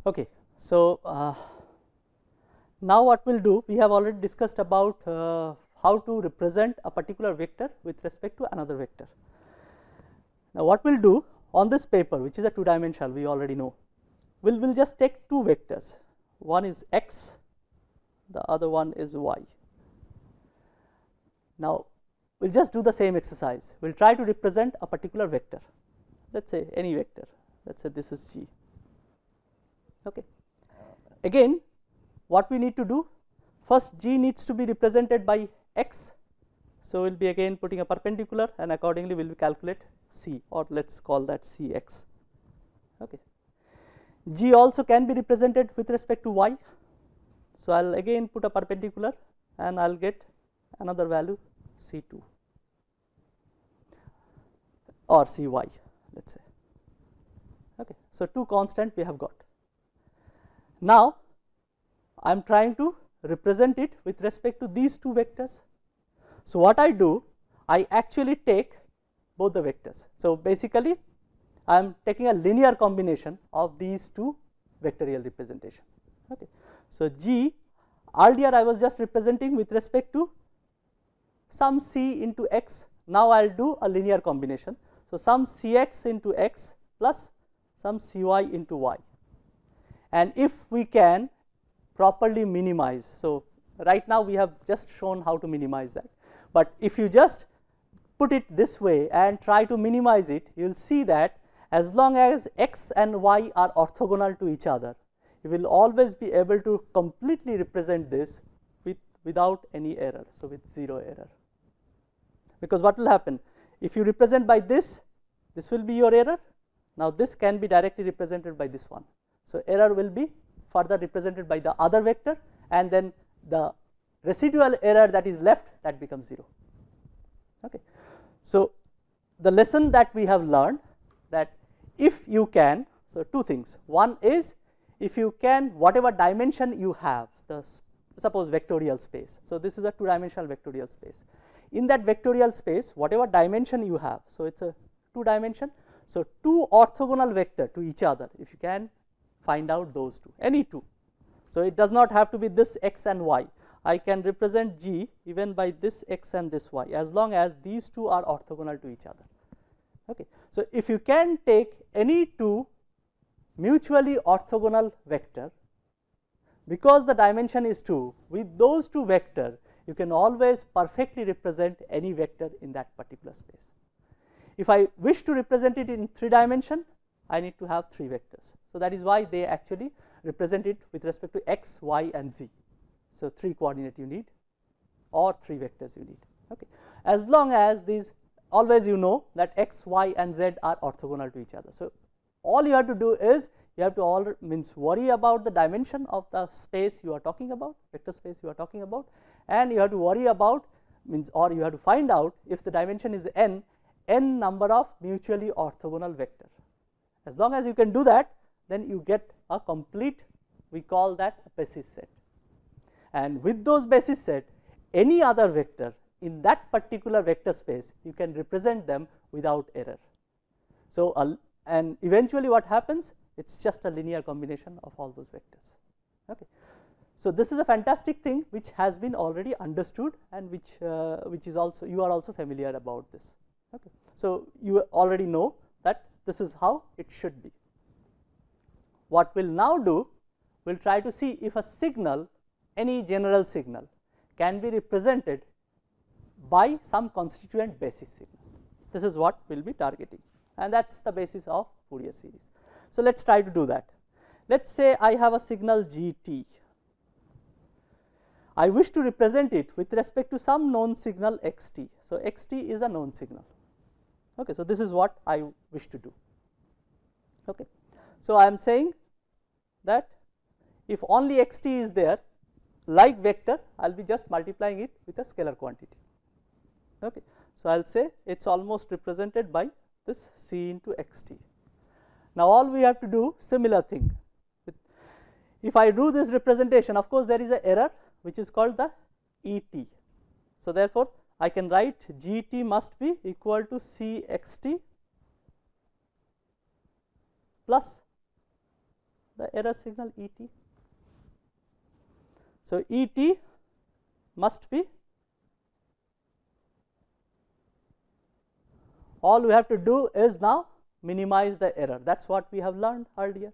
Okay. So, now what we will do, we have already discussed about how to represent a particular vector with respect to another vector. Now, what we will do on this paper, which is a 2-dimensional, we already know, we will just take two vectors, one is x, the other one is y. Now, we will just do the same exercise, we will try to represent a particular vector, let us say any vector, let us say this is g. Okay. Again, what we need to do, first g needs to be represented by x, so we will be again putting a perpendicular and accordingly we will calculate c, or let us call that cx. Okay. G also can be represented with respect to y, so I will again put a perpendicular and I will get another value c2 or cy, let us say. Okay. So, two constant we have got. Now, I am trying to represent it with respect to these two vectors. So, what I do, I actually take both the vectors. So, basically I am taking a linear combination of these two vectorial representation. Okay. So, G earlier I was just representing with respect to some c into x, now I will do a linear combination. So, some cx into x plus some cy into y, and if we can properly minimize. So, right now we have just shown how to minimize that, but if you just put it this way and try to minimize it, you will see that as long as x and y are orthogonal to each other, you will always be able to completely represent this without any error. So, with 0 error, because what will happen if you represent by this will be your error. Now, this can be directly represented by this one. So, error will be further represented by the other vector, and then the residual error that is left, that becomes 0. Okay. So, the lesson that we have learned, that if you can, so two things, one is if you can, whatever dimension you have, the suppose vectorial space. So, this is a 2-dimensional vectorial space. In that vectorial space, whatever dimension you have, so it is a 2-dimension. So, two orthogonal vector to each other, if you can find out those two, any two. So, it does not have to be this x and y, I can represent G even by this x and this y, as long as these two are orthogonal to each other. Okay. So, if you can take any two mutually orthogonal vector, because the dimension is 2, with those two vector you can always perfectly represent any vector in that particular space. If I wish to represent it in 3 dimension, I need to have 3 vectors. So, that is why they actually represent it with respect to x, y and z. So, 3 coordinate you need or 3 vectors you need. Okay. As long as these, always you know that x, y and z are orthogonal to each other. So, all you have to do is you have to worry about the dimension of the space you are talking about, vector space you are talking about, and you have to worry about or you have to find out if the dimension is n number of mutually orthogonal vector. As long as you can do that, then you get a complete, we call that a basis set, and with those basis set, any other vector in that particular vector space, you can represent them without error. So, and eventually what happens, it is just a linear combination of all those vectors. Okay. So, this is a fantastic thing which has been already understood, and which is also, you are also familiar about this. Okay. So, you already know that this is how it should be. What we will now do, we will try to see if a signal, any general signal, can be represented by some constituent basis signal. This is what we will be targeting, and that is the basis of Fourier series. So, let us try to do that. Let us say I have a signal Gt. I wish to represent it with respect to some known signal xt. So, xt is a known signal. Okay. So, this is what I wish to do. Okay. So, I am saying that if only xt is there, like vector, I will be just multiplying it with a scalar quantity. Okay. So, I will say it is almost represented by this c into xt. Now, all we have to do similar thing. If I do this representation, of course, there is an error which is called the ET. So, therefore, I can write GT must be equal to CXT plus the error signal ET. So, ET must be, all we have to do is now minimize the error. That is what we have learned earlier,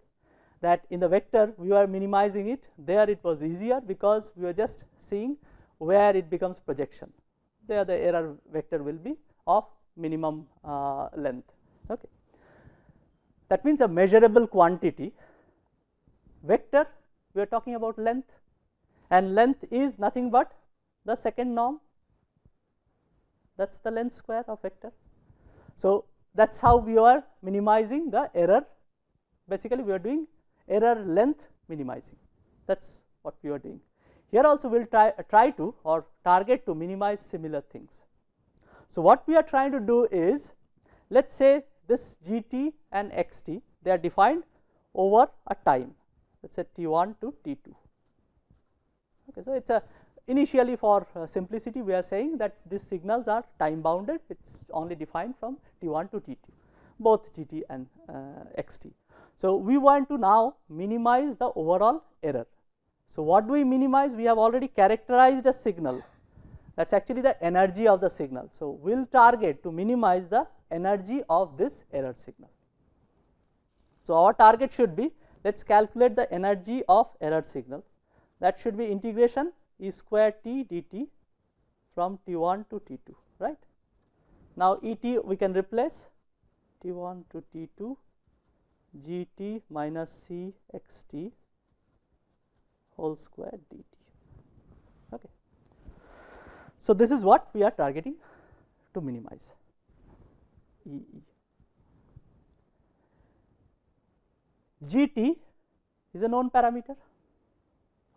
that in the vector we are minimizing it. There it was easier because we were just seeing where it becomes projection. There the error vector will be of minimum length. Okay. That means a measurable quantity. Vector, we are talking about length, and length is nothing but the second norm, that is the length square of vector. So, that is how we are minimizing the error. Basically, we are doing error length minimizing, that is what we are doing. Here also we will try to or target to minimize similar things. So, what we are trying to do is, let us say this GT and XT, they are defined over a time, let us say T1 to T2. Okay, so, it is a initially for simplicity we are saying that these signals are time bounded, it is only defined from T1 to T2, both GT and XT. So, we want to now minimize the overall error. So, what do we minimize? We have already characterized a signal, that is actually the energy of the signal. So, we will target to minimize the energy of this error signal. So, our target should be, let us calculate the energy of error signal, that should be integration E square t dt from T1 to T2, right. Now, ET we can replace T1 to T2 GT minus C XT whole square dt. Okay. So, this is what we are targeting to minimize EE. GT is a known parameter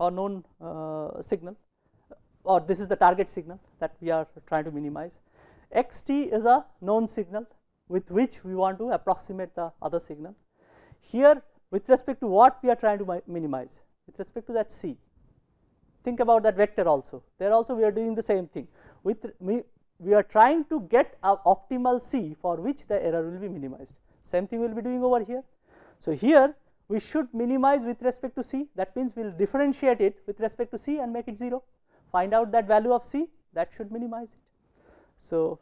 or known signal, or this is the target signal that we are trying to minimize. XT is a known signal with which we want to approximate the other signal. Here with respect to what we are trying to minimize, with respect to that C, think about that vector also, there also we are doing the same thing. We are trying to get an optimal C for which the error will be minimized. Same thing we will be doing over here. So, here we should minimize with respect to C, that means we will differentiate it with respect to C and make it 0, find out that value of C, that should minimize it. So,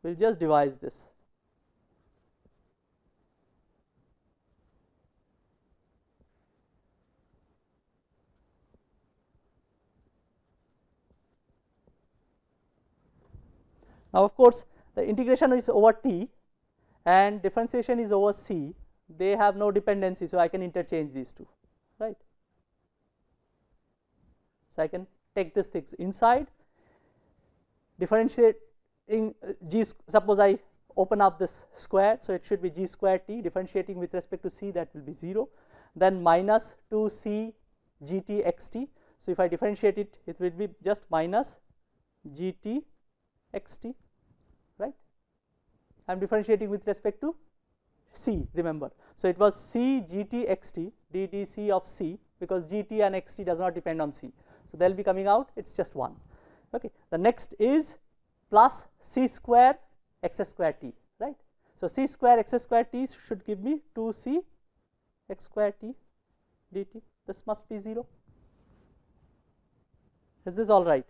we will just devise this. Now, of course, the integration is over T and differentiation is over C, they have no dependency. So, I can interchange these two, right. So, I can take this thing inside, differentiating G, suppose I open up this square. So, it should be G square T, differentiating with respect to C, that will be 0, then minus 2 C GT XT. So, if I differentiate it, it will be just minus GT XT, right. I am differentiating with respect to C, remember. So, it was C GT XT DDC of C, because GT and XT does not depend on C. So, they will be coming out, it is just 1. Okay. The next is plus C square x square t, right. So, C square x square t should give me 2 C x square t dt, this must be 0. Is this all right?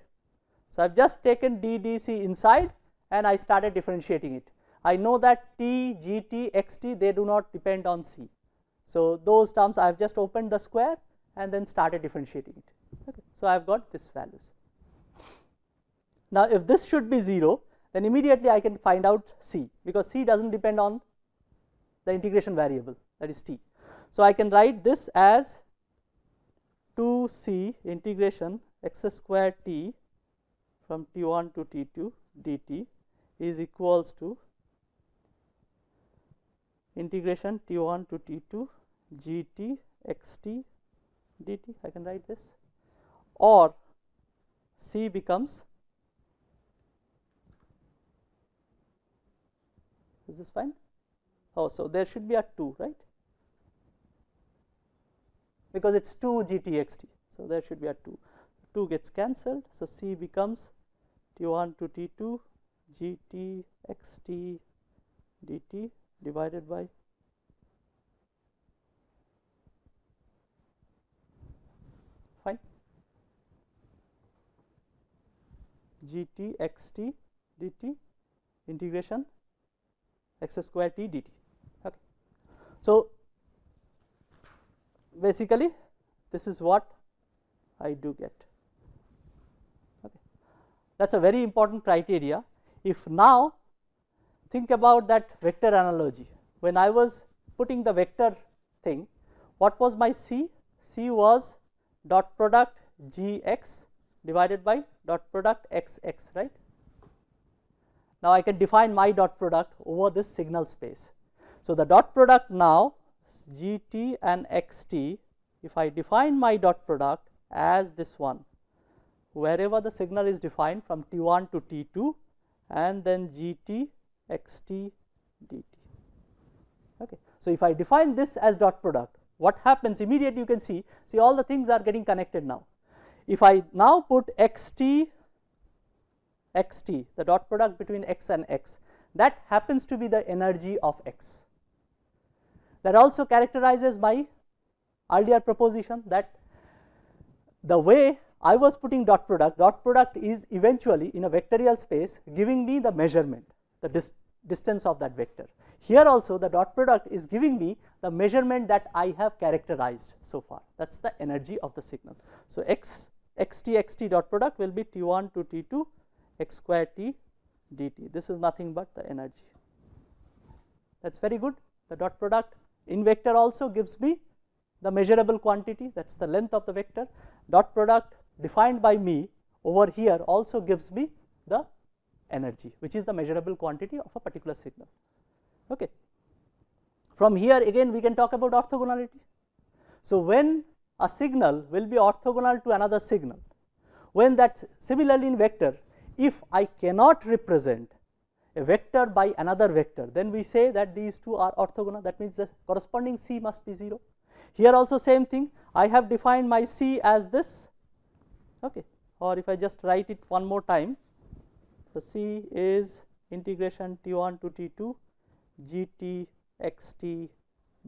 So, I have just taken DDC inside and I started differentiating it. I know that T, GT, XT, they do not depend on C. So, those terms I have just opened the square and then started differentiating it. Okay. So, I have got this values. Now, if this should be 0, then immediately I can find out C, because C does not depend on the integration variable, that is T. So, I can write this as 2 C integration x square t from T1 to T2 dt is equals to integration T1 to T2 GT XT dt, I can write this, or C becomes, is this fine? Oh, so there should be a 2, right, because it is 2 GT XT. So, there should be a 2, 2 gets cancelled. So, C becomes T1 to T2 GT XT dt divided by gt xt dt integration x square t dt. Okay. So, basically this is what I do get. Okay. That is a very important criteria. If now think about that vector analogy, when I was putting the vector thing, what was my C? C was dot product gx divided by dot product xx, right. Now, I can define my dot product over this signal space. So, the dot product now gt and xt, if I define my dot product as this one, wherever the signal is defined from T1 to T2 and then gt xt dt. Okay. So, if I define this as dot product, what happens immediately you can see all the things are getting connected now. If I now put xt, the dot product between x and x, that happens to be the energy of x. That also characterizes my earlier proposition that the way I was putting dot product is eventually in a vectorial space giving me the measurement, the distance of that vector. Here also the dot product is giving me the measurement that I have characterized so far, that is the energy of the signal. So, xt dot product will be T1 to T2 x square t dt. This is nothing but the energy. That is very good. The dot product in vector also gives me the measurable quantity, that is the length of the vector. Dot product defined by me over here also gives me the energy, which is the measurable quantity of a particular signal. Okay. From here again we can talk about orthogonality. So, when a signal will be orthogonal to another signal, when that similarly in vector, if I cannot represent a vector by another vector, then we say that these two are orthogonal. That means the corresponding C must be 0. Here also same thing, I have defined my C as this, okay, or if I just write it one more time. So, C is integration T1 to T2 gt xt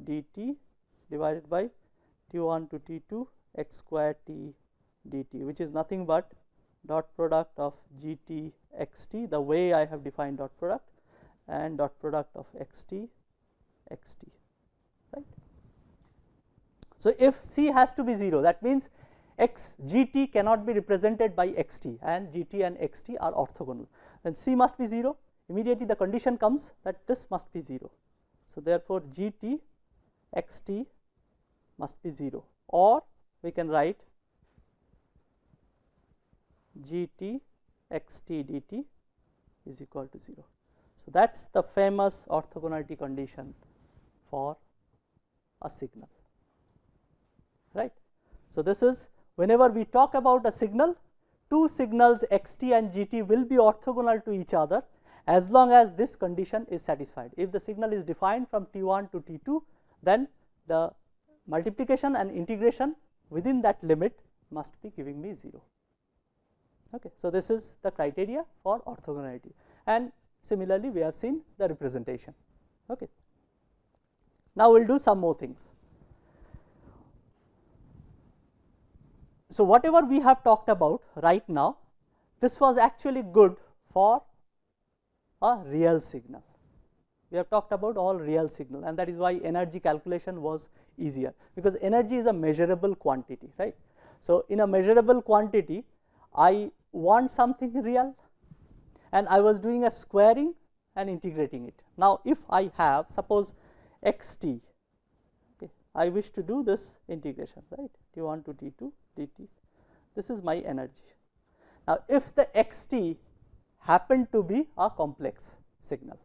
dt divided by T1 to T2 x square t dt, which is nothing but dot product of gt xt, the way I have defined dot product, and dot product of xt xt, right. So, if C has to be 0, that means gt cannot be represented by xt and gt and xt are orthogonal, then C must be 0. Immediately the condition comes that this must be 0. So, therefore, gt xt must be 0, or we can write gt xt dt is equal to 0. So, that is the famous orthogonality condition for a signal, right. So, this is whenever we talk about a signal, two signals xt and gt will be orthogonal to each other as long as this condition is satisfied. If the signal is defined from T1 to T2, then the multiplication and integration within that limit must be giving me 0. Okay. So, this is the criteria for orthogonality, and similarly we have seen the representation. Okay. Now, we will do some more things. So, whatever we have talked about right now, this was actually good for a real signal. We have talked about all real signal, and that is why energy calculation was easier, because energy is a measurable quantity, right. So, in a measurable quantity, I want something real and I was doing a squaring and integrating it. Now, if I have suppose xt, okay, I wish to do this integration, right, T1 to T2 dt, this is my energy. Now, if the xt happen to be a complex signal,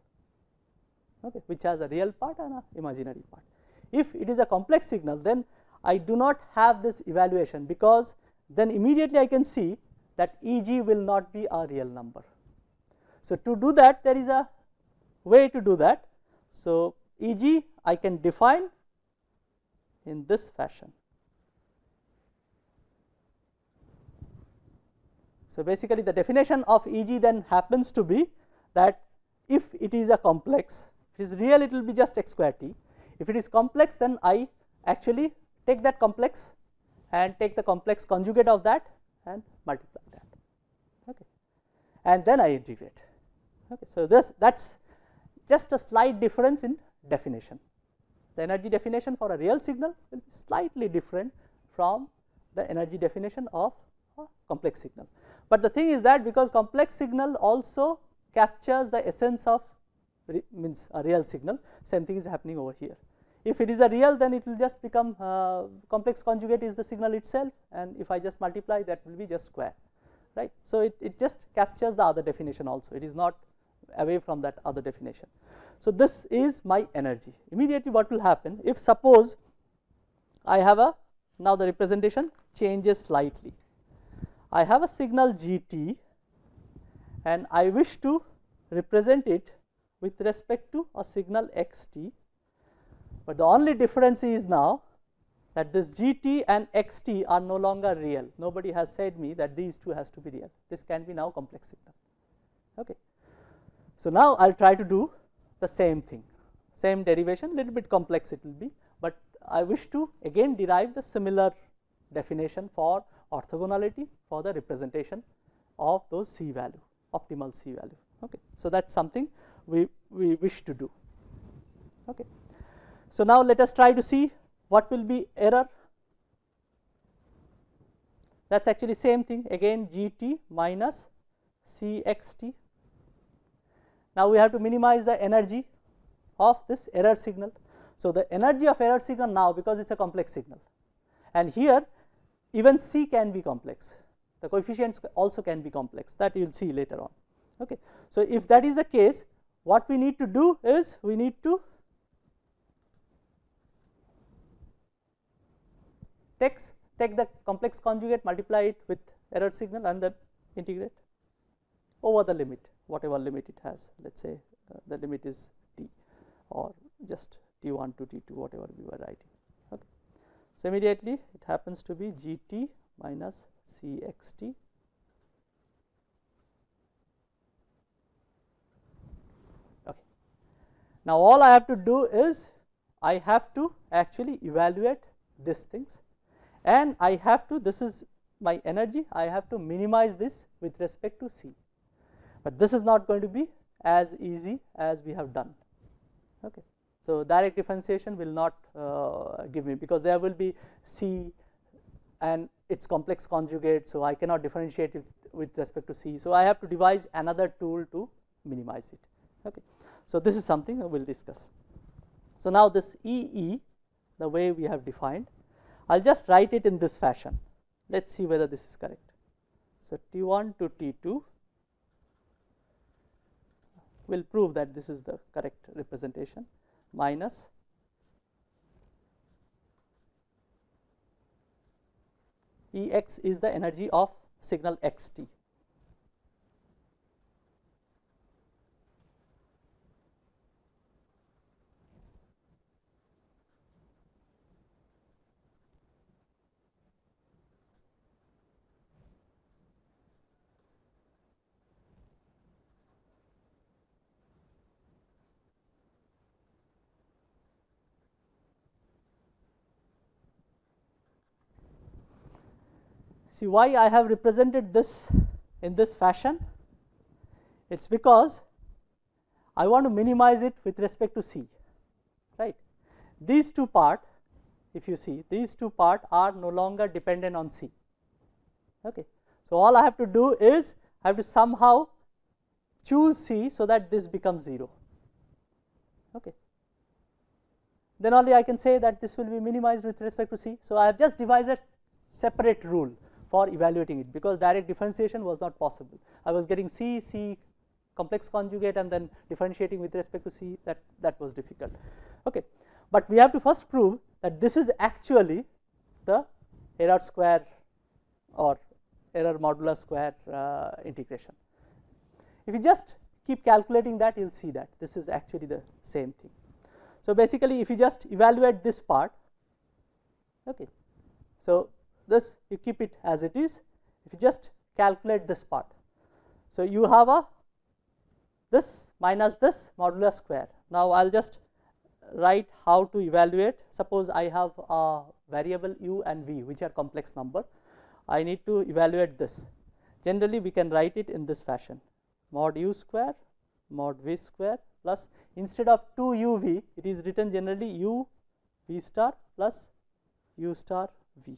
okay, which has a real part and an imaginary part. If it is a complex signal, then I do not have this evaluation, because then immediately I can see that Eg will not be a real number. So, to do that there is a way to do that. So, Eg I can define in this fashion. So, basically the definition of Eg then happens to be that if it is a complex, if it is real it will be just x square t. If it is complex, then I actually take that complex and take the complex conjugate of that and multiply that. Okay. and then I integrate. Okay. So, that is just a slight difference in definition. The energy definition for a real signal will be slightly different from the energy definition of a complex signal. But the thing is that because complex signal also captures the essence of means a real signal, same thing is happening over here. If it is a real, then it will just become complex conjugate is the signal itself, and if I just multiply, that will be just square, right. So, it just captures the other definition also, it is not away from that other definition. So, this is my energy. Immediately what will happen if suppose I have a, now the representation changes slightly. I have a signal Gt and I wish to represent it with respect to a signal Xt, but the only difference is now that this Gt and Xt are no longer real. Nobody has said me that these two has to be real. This can be now complex signal. Okay. So, now I will try to do the same thing, same derivation, little bit complex it will be, but I wish to again derive the similar definition for orthogonality for the representation of those C value, optimal C value. Okay. So, that is something we wish to do. Okay. So, now let us try to see what will be error. That is actually same thing, again Gt minus Cxt. Now, we have to minimize the energy of this error signal. So, the energy of error signal now, because it is a complex signal, and here even C can be complex, the coefficients also can be complex, that you will see later on. Okay. So, if that is the case, what we need to do is we need to take the complex conjugate, multiply it with error signal and then integrate over the limit, whatever limit it has. Let us say the limit is t or just t1 to t2, whatever we were writing. Okay. So, immediately it happens to be Gt minus Cxt okay. Now, all I have to do is I have to actually evaluate these things, and I have to, this is my energy, I have to minimize this with respect to C, but this is not going to be as easy as we have done. Okay. So, direct differentiation will not give me, because there will be C and its complex conjugate. So, I cannot differentiate it with respect to C. So, I have to devise another tool to minimize it. Okay. So, this is something we will discuss. So, now this EE, the way we have defined, I will just write it in this fashion. Let us see whether this is correct. So, T1 to T2 will prove that this is the correct representation, minus Ex is the energy of signal Xt. See why I have represented this in this fashion? It is because I want to minimize it with respect to C, right. These two parts, if you see, these two parts are no longer dependent on C. Okay. So, all I have to do is I have to somehow choose C so that this becomes 0. Okay. Then only I can say that this will be minimized with respect to C. So, I have just devised a separate rule for evaluating it, because direct differentiation was not possible. I was getting C complex conjugate and then differentiating with respect to C, that was difficult. Okay. But we have to first prove that this is actually the error square or error modular square integration. If you just keep calculating that, you will see that this is actually the same thing. So, basically if you just evaluate this part, okay. So, this you keep it as it is, if you just calculate this part. So, you have a this minus this modular square. Now, I will just write how to evaluate. Suppose I have a variable u and v which are complex number, I need to evaluate this. Generally we can write it in this fashion, mod u square mod v square plus, instead of 2 uv, it is written generally u v star plus u star v.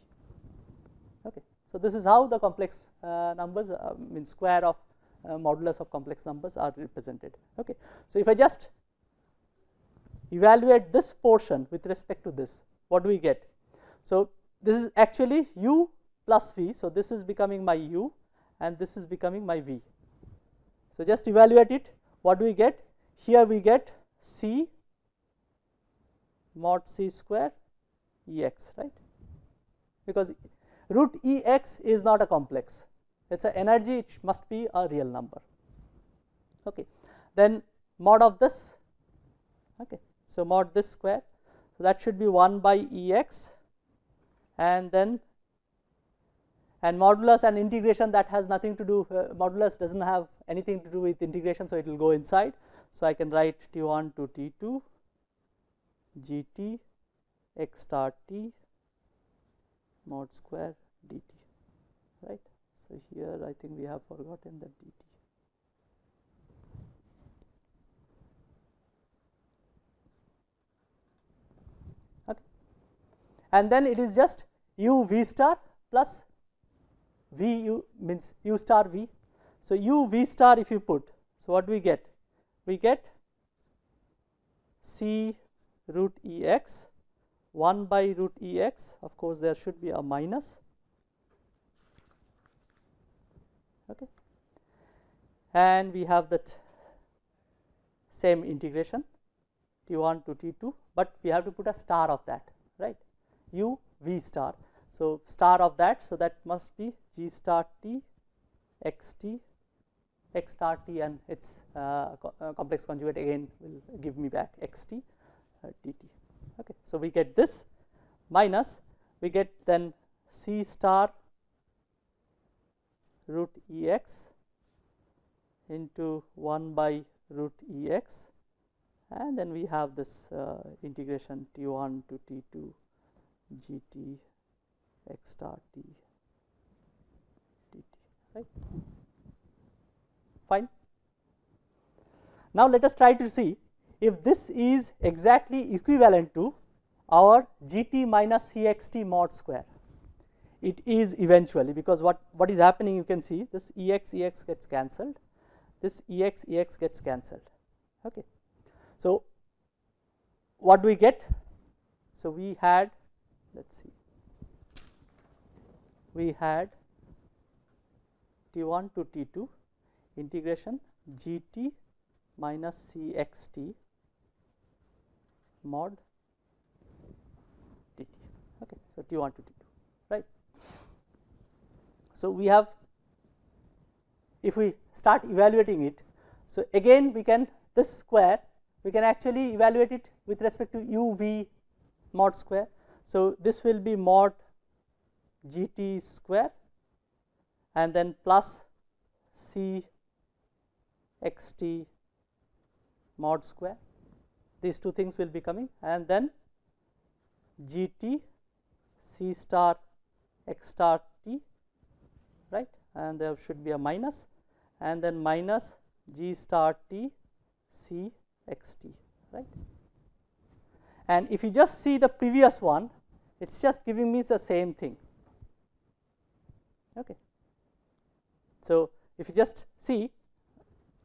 Okay. So, this is how the complex numbers mean square of modulus of complex numbers are represented. Okay. So, if I just evaluate this portion with respect to this, what do we get? So, this is actually u plus v. So, this is becoming my u and this is becoming my v. So, just evaluate it, what do we get? Here we get c mod c square Ex, right, because root Ex is not a complex, it is an energy, it must be a real number. Okay. Then mod of this, okay. So, mod this square, so that should be 1 by Ex, and then and modulus and integration, that has nothing to do, modulus does not have anything to do with integration. So, it will go inside. So, I can write T1 to T2 Gt x star t mod square dt, right. So, here I think we have forgotten the dt. Okay. And then it is just u v star plus v u means u star v. So, u v star if you put, so what do we get? We get c root Ex 1 by root Ex, of course, there should be a minus, okay. And we have that same integration T1 to T2, but we have to put a star of that, right, u v star. So, star of that, so that must be g star t x t x star t, and its complex conjugate again will give me back x t dt. Okay. So, we get this minus, we get then c star root Ex into 1 by root Ex, and then we have this integration T1 to T2 Gt x star t dt, right. Fine. Now, let us try to see if this is exactly equivalent to our Gt minus Cxt mod square. It is eventually, because what is happening, you can see this Ex gets cancelled, this Ex gets cancelled. Okay. So, what do we get? So, we had, let us see, we had T1 to T2 integration Gt minus Cxt mod dt. Okay. So, T1 to T2, right. So, we have, if we start evaluating it, so again we can, this square we can actually evaluate it with respect to u v mod square. So, this will be mod Gt square and then plus C xt mod square, these two things will be coming, and then Gt C star x star t, right, and there should be a minus, and then minus G star t C x t, right. And if you just see the previous one, it is just giving me the same thing. Okay. So, if you just see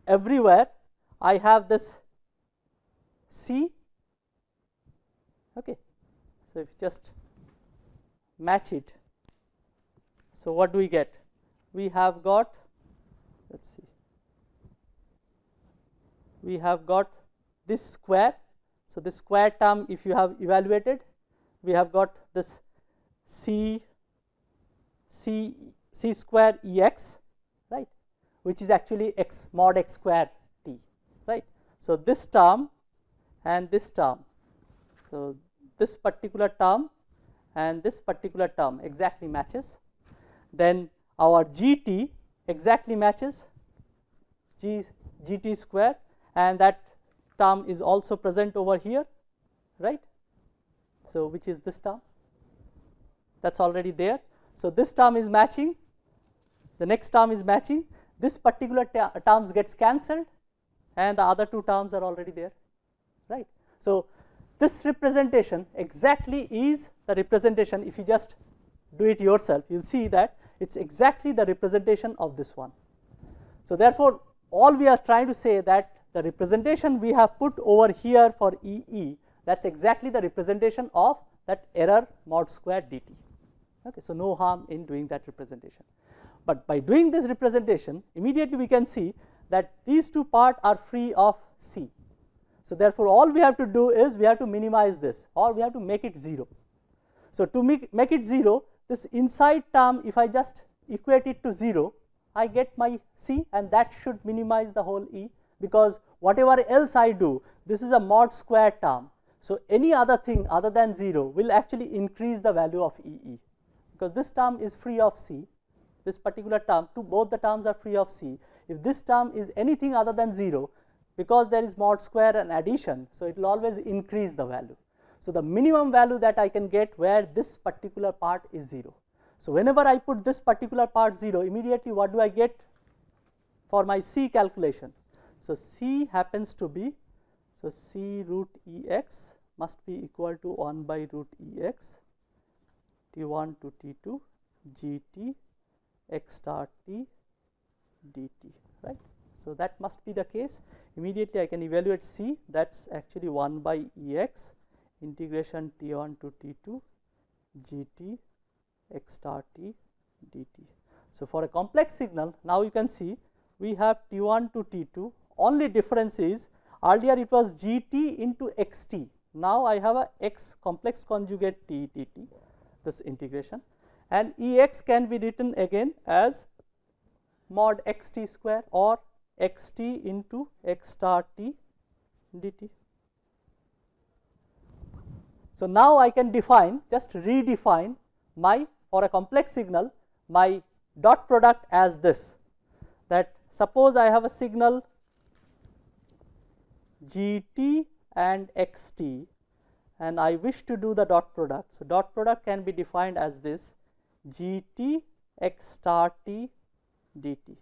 everywhere I have this C, okay. So, if you just match it, so what do we get? We have got, let us see, we have got this square. So, this square term if you have evaluated, we have got this C square Ex, right, which is actually x mod x square t, right. So, this term and this term, so this particular term and this particular term exactly matches, then our Gt exactly matches Gt square, and that term is also present over here, right. So, which is this term, that is already there. So, this term is matching, the next term is matching, this particular terms gets cancelled and the other two terms are already there, right. So, this representation exactly is the representation. If you just do it yourself, you will see that it is exactly the representation of this one. So, therefore, all we are trying to say that the representation we have put over here for EE, that is exactly the representation of that error mod square dt. Okay. So, no harm in doing that representation, but by doing this representation immediately we can see that these two parts are free of C. So, therefore, all we have to do is we have to minimize this or we have to make it 0. So, to make it 0, this inside term, if I just equate it to 0, I get my C, and that should minimize the whole E, because whatever else I do, this is a mod square term. So, any other thing other than 0 will actually increase the value of EE, because this term is free of C, this particular term, both the terms are free of C. If this term is anything other than 0, because there is mod square and addition, so it will always increase the value. So, the minimum value that I can get where this particular part is 0. So, whenever I put this particular part 0, immediately what do I get for my C calculation? So, C happens to be, so C root Ex must be equal to 1 by root Ex T1 to T2 Gt x star T dt, right. So, that must be the case. Immediately I can evaluate C, that is actually 1 by Ex integration T1 to T2 Gt x star T dt. So, for a complex signal, now you can see we have T1 to T2, only difference is earlier it was Gt into Xt, now I have a x complex conjugate T dt, this integration, and Ex can be written again as mod xt square or xt into x star T dt. So, now I can define, just redefine my, for a complex signal, my dot product as this, that suppose I have a signal Gt and Xt and I wish to do the dot product. So, dot product can be defined as this Gt x star T dt.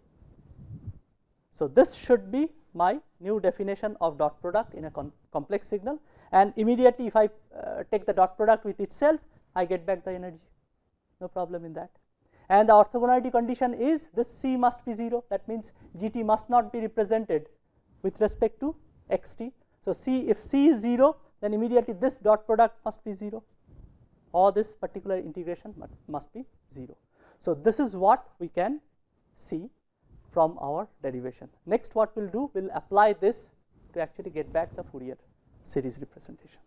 So, this should be my new definition of dot product in a complex signal, and immediately if I take the dot product with itself, I get back the energy, no problem in that. And the orthogonality condition is this C must be 0, that means Gt must not be represented with respect to Xt. So, if C is 0, then immediately this dot product must be 0 or this particular integration must be 0. So, this is what we can see from our derivation. Next what we will do, we will apply this to actually get back the Fourier series representation.